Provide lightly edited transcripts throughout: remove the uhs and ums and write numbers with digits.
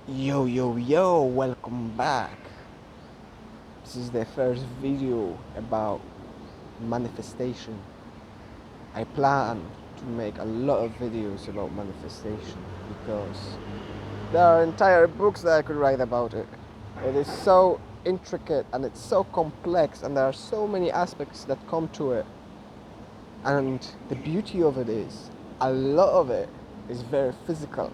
Yo, welcome back. This is the first video about manifestation. I plan to make a lot of videos about manifestation because there are entire books that I could write about it. It is so intricate and it's so complex, and there are so many aspects that come to it. And the beauty of it is, a lot of it is very physical,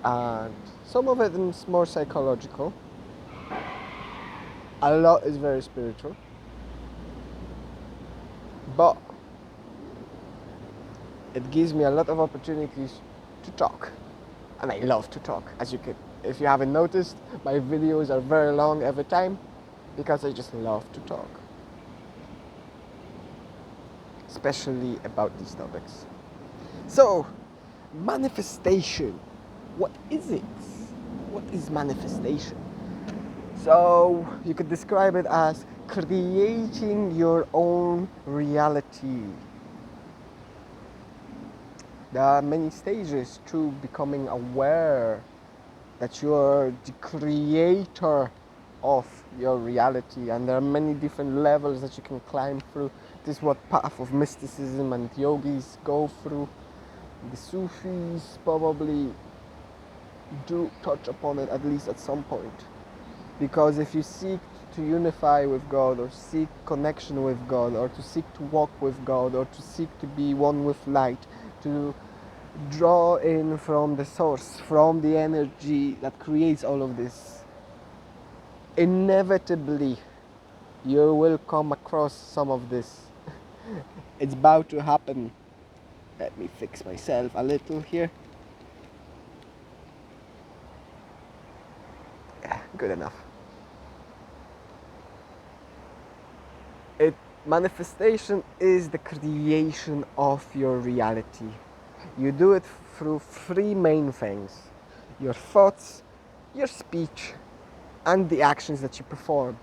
and some of it is more psychological. A lot is very spiritual, but it gives me a lot of opportunities to talk, and I love to talk. As you could, if you haven't noticed, my videos are very long every time because I just love to talk, especially about these topics. So, manifestation, what is it? What is manifestation? So, you could describe it as creating your own reality. There are many stages to becoming aware that you are the creator of your reality, and there are many different levels that you can climb through. This is what path of mysticism and yogis go through. The Sufis probably do touch upon it at least at some point, because if you seek to unify with God, or seek connection with God, or to seek to walk with God, or to seek to be one with light, to draw in from the source, from the energy that creates all of this, inevitably you will come across some of this. It's about to happen. Let me fix myself a little here. Yeah, good enough. Manifestation is the creation of your reality. You do it through three main things: your thoughts, your speech, and the actions that you perform.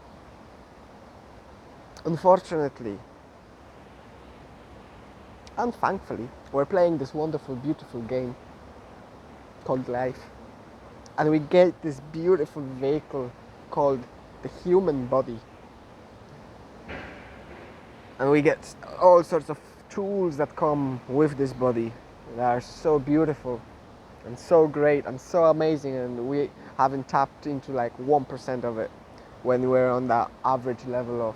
Unfortunately, and thankfully, we're playing this wonderful, beautiful game called life. And we get this beautiful vehicle called the human body. And we get all sorts of tools that come with this body that are so beautiful and so great and so amazing, and we haven't tapped into like 1% of it when we're on that average level of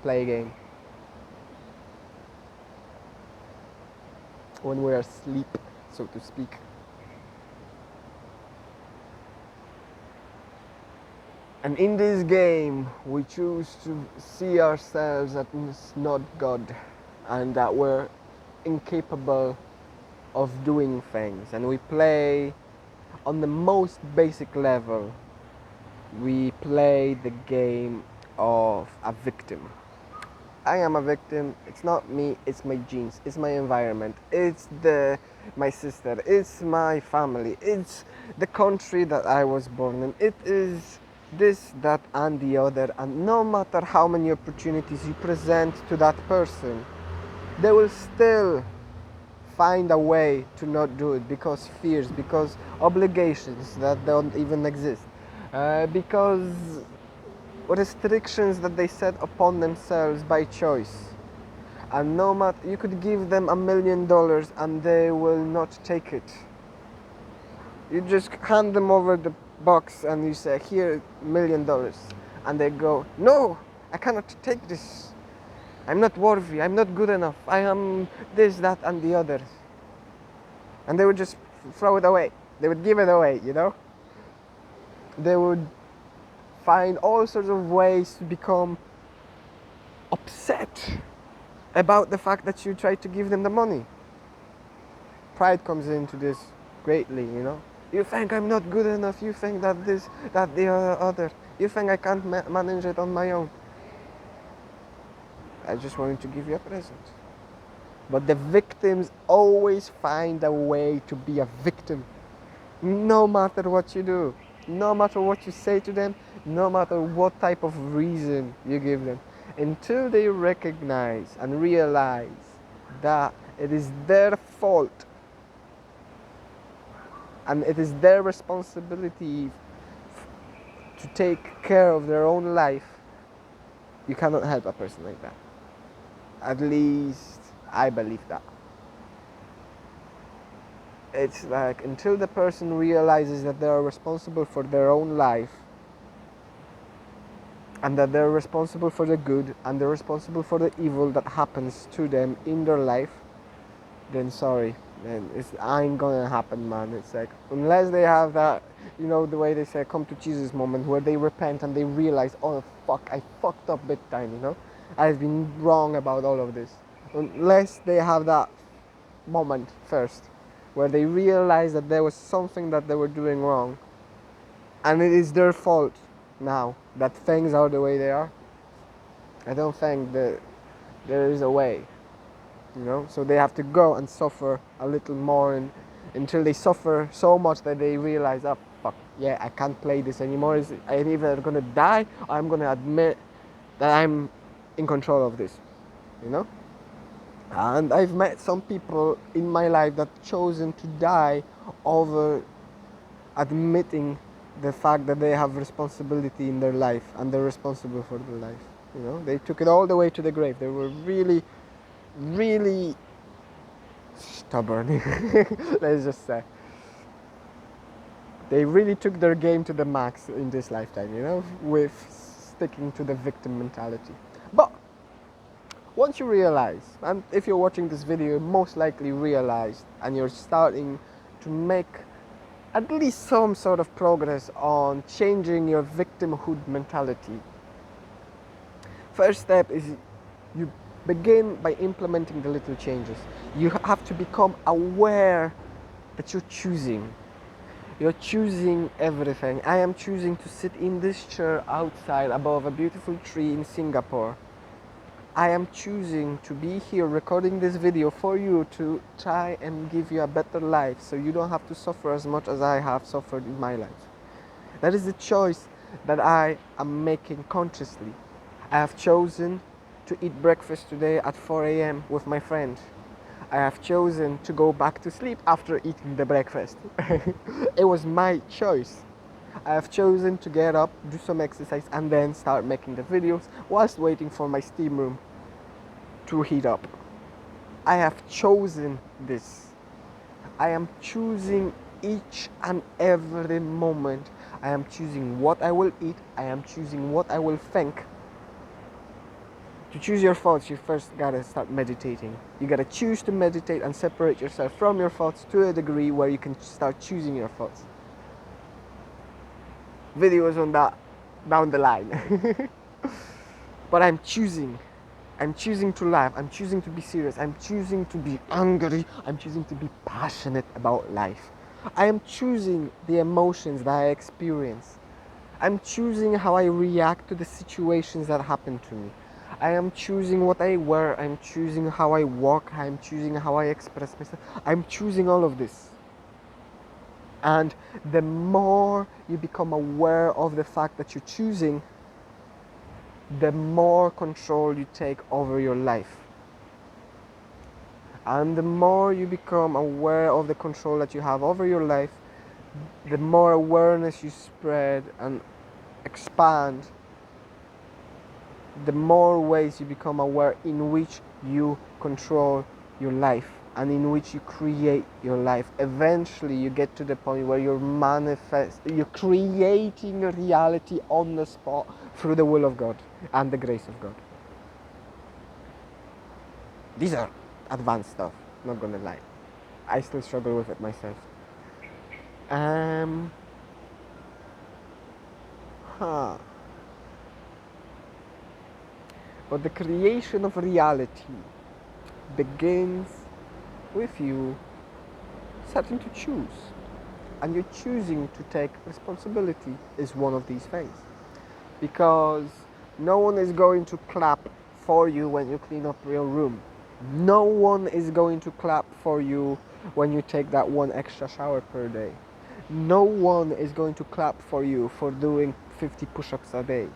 play game, when we're asleep, so to speak. And in this game we choose to see ourselves as not God, and that we're incapable of doing things, and we play on the most basic level. We play the game of a victim. I am a victim. It's not me, it's my genes, it's my environment, it's my sister, it's my family, it's the country that I was born in, it is this, that, and the other. And no matter how many opportunities you present to that person, they will still find a way to not do it, because fears, because obligations that don't even exist, because restrictions that they set upon themselves by choice. And no matter, you could give them $1 million and they will not take it. You just hand them over the box and you say, here, $1 million, and they go, no, I cannot take this, I'm not worthy, I'm not good enough, I am this, that, and the other. And they would just throw it away. They would give it away, you know? They would find all sorts of ways to become upset about the fact that you try to give them the money. Pride comes into this greatly, you know? You think I'm not good enough, you think that this, that the other, you think I can't manage it on my own. I just wanted to give you a present. But the victims always find a way to be a victim, no matter what you do, no matter what you say to them, no matter what type of reason you give them, until they recognize and realize that it is their fault and it is their responsibility to take care of their own life, you cannot help a person like that. At least I believe that. It's like until the person realizes that they are responsible for their own life, and that they're responsible for the good and they're responsible for the evil that happens to them in their life, then sorry, man, it ain't gonna happen, man. It's like, unless they have that, the way they say come to Jesus moment, where they repent and they realize, oh fuck, I fucked up big time, I've been wrong about all of this. Unless they have that moment first, where they realize that there was something that they were doing wrong, and it is their fault now that things are the way they are, I don't think that there is a way. So they have to go and suffer a little more, and until they suffer so much that they realize, oh fuck, yeah, I can't play this anymore. I'm either gonna die or I'm gonna admit that I'm in control of this. And I've met some people in my life that chosen to die over admitting the fact that they have responsibility in their life and they're responsible for their life. They took it all the way to the grave. They were really, really stubborn. Let's just say they really took their game to the max in this lifetime, with sticking to the victim mentality. But once you realize, and if you're watching this video, you most likely realized, and you're starting to make at least some sort of progress on changing your victimhood mentality, first step is you begin by implementing the little changes. You have to become aware that you're choosing. You're choosing everything. I am choosing to sit in this chair outside above a beautiful tree in Singapore. I am choosing to be here recording this video for you to try and give you a better life, so you don't have to suffer as much as I have suffered in my life. That is the choice that I am making consciously. I have chosen to eat breakfast today at 4 a.m. with my friend. I have chosen to go back to sleep after eating the breakfast. It was my choice. I have chosen to get up, do some exercise, and then start making the videos whilst waiting for my steam room to heat up. I have chosen this. I am choosing each and every moment. I am choosing what I will eat. I am choosing what I will think. To choose your thoughts, you first gotta start meditating. You gotta choose to meditate and separate yourself from your thoughts to a degree where you can start choosing your thoughts. Videos on that down the line. But I'm choosing to laugh. I'm choosing to be serious. I'm choosing to be angry. I'm choosing to be passionate about life. I am choosing the emotions that I experience. I'm choosing how I react to the situations that happen to me. I am choosing what I wear. I'm choosing how I walk. I'm choosing how I express myself. I'm choosing all of this. And the more you become aware of the fact that you're choosing, the more control you take over your life. And the more you become aware of the control that you have over your life, the more awareness you spread and expand, the more ways you become aware in which you control your life and in which you create your life. Eventually you get to the point where you're creating a reality on the spot through the will of God and the grace of God. These are advanced stuff, not gonna lie. I still struggle with it myself. But the creation of reality begins with you starting to choose. And you're choosing to take responsibility is one of these things. Because no one is going to clap for you when you clean up your room. No one is going to clap for you when you take that one extra shower per day. No one is going to clap for you for doing 50 push-ups a day.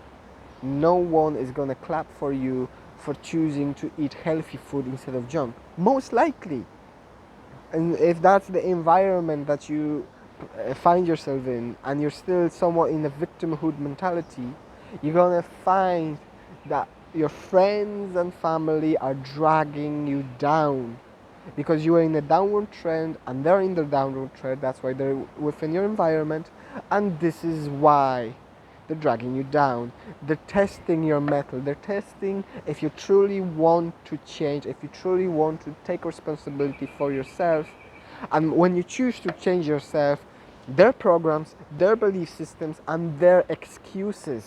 No one is going to clap for you for choosing to eat healthy food instead of junk. Most likely. And if that's the environment that you find yourself in, and you're still somewhat in a victimhood mentality, you're gonna find that your friends and family are dragging you down because you are in a downward trend and they're in the downward trend. That's why they're within your environment, and this is why they're dragging you down. They're testing your mettle. They're testing if you truly want to change, if you truly want to take responsibility for yourself. And when you choose to change yourself, their programs, their belief systems, and their excuses,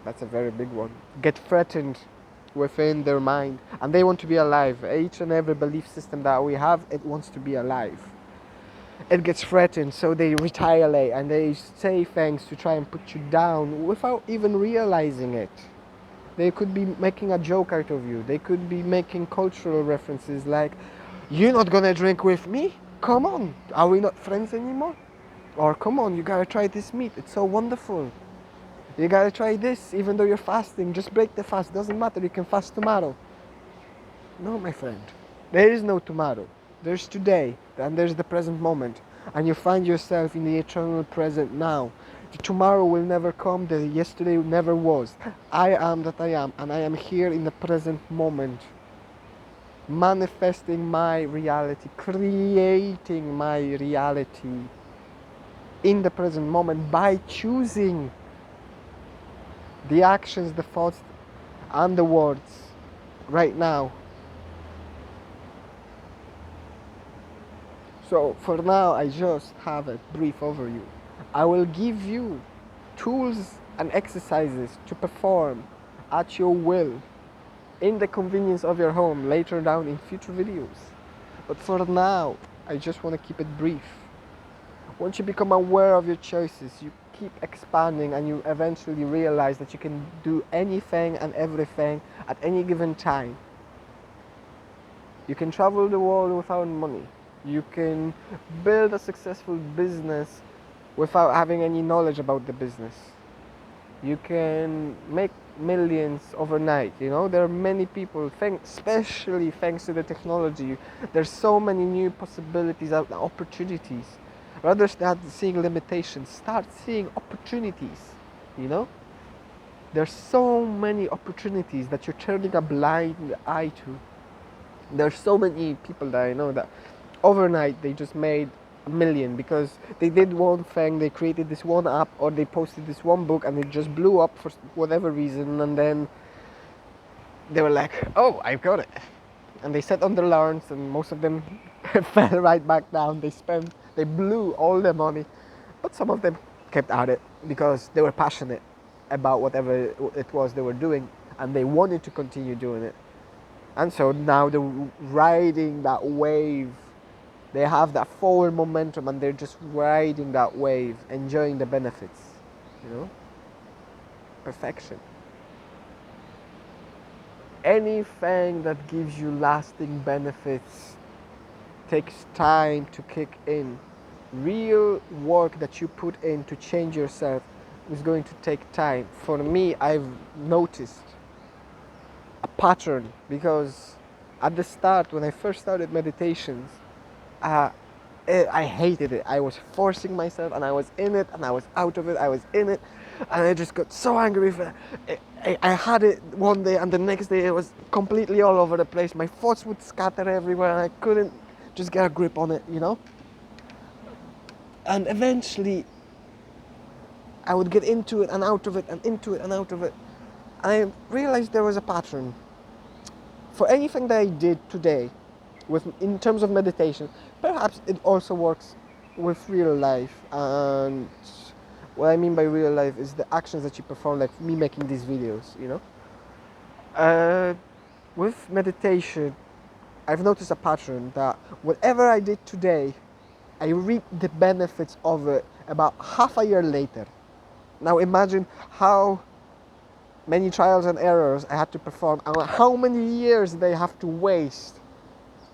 that's a very big one, get threatened within their mind. And they want to be alive. Each and every belief system that we have, it wants to be alive. It gets threatened, so they retaliate and they say things to try and put you down without even realizing it. They could be making a joke out of you. They could be making cultural references like, "You're not gonna drink with me? Come on, are we not friends anymore?" Or, "Come on, you gotta try this meat, it's so wonderful. You gotta try this, even though you're fasting, just break the fast, doesn't matter, you can fast tomorrow." No, my friend, there is no tomorrow. There's today, and there's the present moment. And you find yourself in the eternal present now. The tomorrow will never come, the yesterday never was. I am that I am, and I am here in the present moment, manifesting my reality, creating my reality in the present moment by choosing the actions, the thoughts, and the words right now. So for now, I just have a brief overview. I will give you tools and exercises to perform at your will in the convenience of your home later down in future videos. But for now, I just want to keep it brief. Once you become aware of your choices, you keep expanding and you eventually realize that you can do anything and everything at any given time. You can travel the world without money. You can build a successful business without having any knowledge about the business. You can make millions overnight. There are many people, especially thanks to the technology, there's so many new possibilities and opportunities. Rather than seeing limitations, start seeing opportunities. There's so many opportunities that you're turning a blind eye to. There's so many people that I know that overnight they just made $1 million because they did one thing, they created this one app, or they posted this one book, and it just blew up for whatever reason, and then they were like, "Oh, I've got it," and they sat on their lawns, and most of them fell right back down. They blew all their money, but some of them kept at it because they were passionate about whatever it was they were doing, and they wanted to continue doing it. And so now they're riding that wave. They have that forward momentum, and they're just riding that wave, enjoying the benefits. Perfection. Anything that gives you lasting benefits takes time to kick in. Real work that you put in to change yourself is going to take time. For me, I've noticed a pattern because at the start, when I first started meditations, I hated it. I was forcing myself, and I was in it, and I was out of it. I was in it, and I just got so angry. I had it one day, and the next day it was completely all over the place. My thoughts would scatter everywhere, and I couldn't just get a grip on it, And eventually, I would get into it and out of it, and into it and out of it. And I realized there was a pattern. For anything that I did today, in terms of meditation, perhaps it also works with real life. And what I mean by real life is the actions that you perform, like me making these videos. With meditation, I've noticed a pattern that whatever I did today, I reap the benefits of it about half a year later. Now imagine how many trials and errors I had to perform, and how many years they have to waste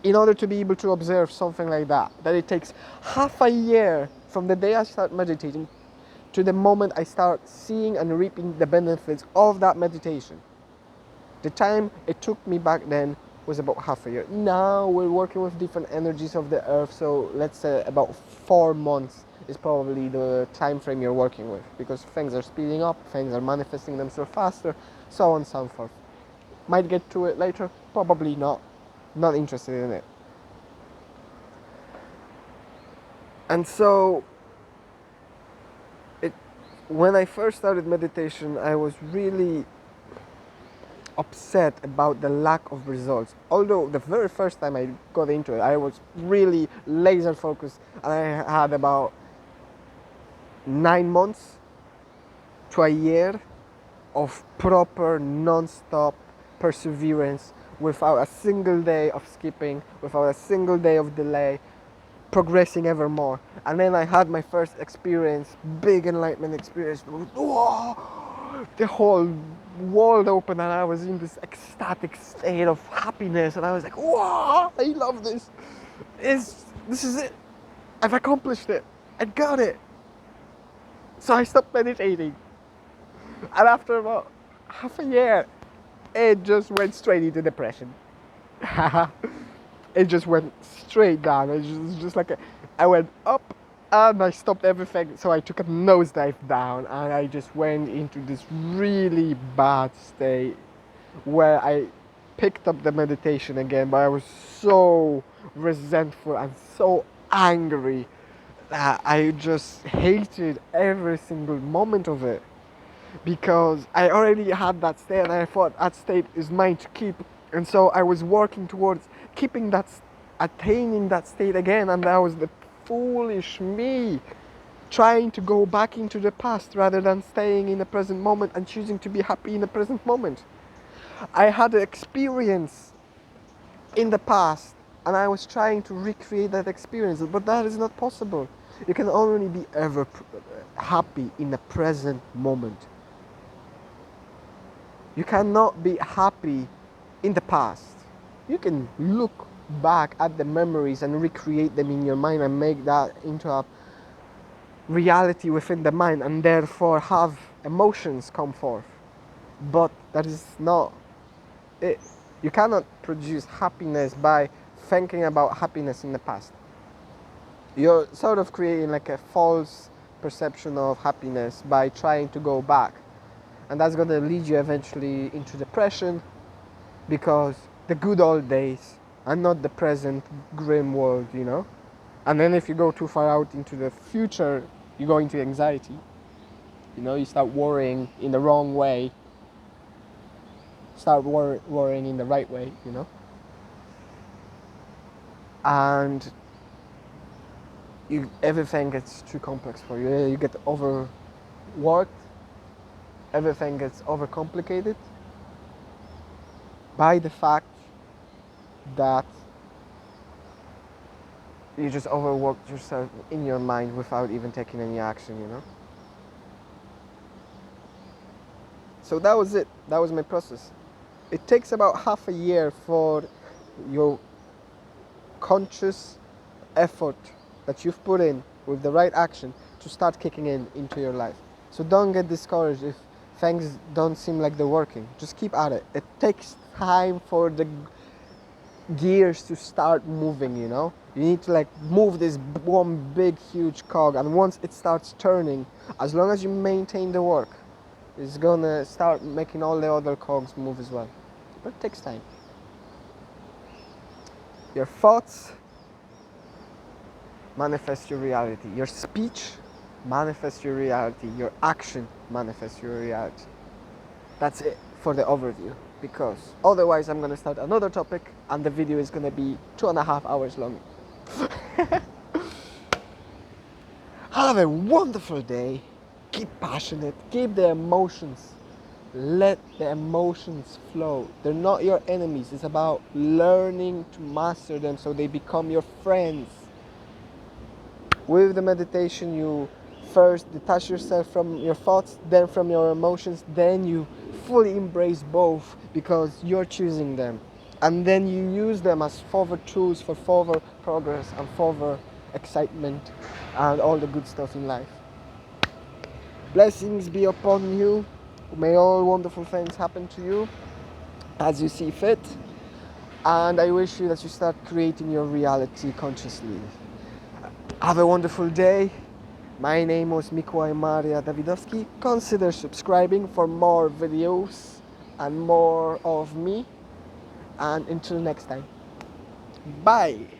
in order to be able to observe something like that. That it takes half a year from the day I start meditating to the moment I start seeing and reaping the benefits of that meditation. The time it took me back then was about half a year. Now we're working with different energies of the earth, so let's say about 4 months is probably the time frame you're working with, because things are speeding up, things are manifesting themselves faster, so on and so forth. Might get to it later, probably not. Not interested in it. And so when I first started meditation, I was really upset about the lack of results. Although the very first time I got into it, I was really laser focused, and I had about 9 months to a year of proper non-stop perseverance, without a single day of skipping, without a single day of delay, progressing ever more. And then I had my first experience, big enlightenment experience. Whoa! The whole world opened, and I was in this ecstatic state of happiness, and I was like, "Wow, I love this. This is it. I've accomplished it. I got it." So I stopped meditating, and after about half a year, it just went straight into depression. It just went straight down. It was just like I went up and I stopped everything. So I took a nosedive down, and I just went into this really bad state where I picked up the meditation again, but I was so resentful and so angry that I just hated every single moment of it, because I already had that state and I thought that state is mine to keep. And so I was working towards keeping that, attaining that state again, and that was the foolish me trying to go back into the past rather than staying in the present moment and choosing to be happy in the present moment. I had an experience in the past, and I was trying to recreate that experience, but that is not possible. You can only be ever happy in the present moment. You cannot be happy in the past. You can look back at the memories and recreate them in your mind and make that into a reality within the mind, and therefore have emotions come forth. But that is not it. You cannot produce happiness by thinking about happiness in the past. You're sort of creating like a false perception of happiness by trying to go back. And that's going to lead you eventually into depression, because the good old days are not the present grim world, you know? And then if you go too far out into the future, you go into anxiety. You know, you start worrying in the wrong way. Start worrying in the right way, you know? And everything gets too complex for you. You get overworked. Everything gets overcomplicated by the fact that you just overworked yourself in your mind without even taking any action, you know? So that was it. That was my process. It takes about half a year for your conscious effort that you've put in with the right action to start kicking into your life. So don't get discouraged if things don't seem like they're working. Just keep at it. It takes time for the gears to start moving, you know? You need to like move this one big huge cog, and once it starts turning, as long as you maintain the work, it's gonna start making all the other cogs move as well. But it takes time. Your thoughts manifest your reality. Your speech manifests your reality. Your action manifests your reality. That's it for the overview, because otherwise I'm going to start another topic and the video is going to be 2.5 hours long. Have a wonderful day. Keep passionate. Keep the emotions. Let the emotions flow. They're not your enemies. It's about learning to master them so they become your friends. With the meditation, you first detach yourself from your thoughts, then from your emotions, then you fully embrace both because you're choosing them. And then you use them as further tools for further progress and further excitement and all the good stuff in life. Blessings be upon you. May all wonderful things happen to you as you see fit. and I wish you that you start creating your reality consciously. Have a wonderful day. My name was Mikołaj Maria Dawidowski. Consider subscribing for more videos and more of me. And until next time, bye.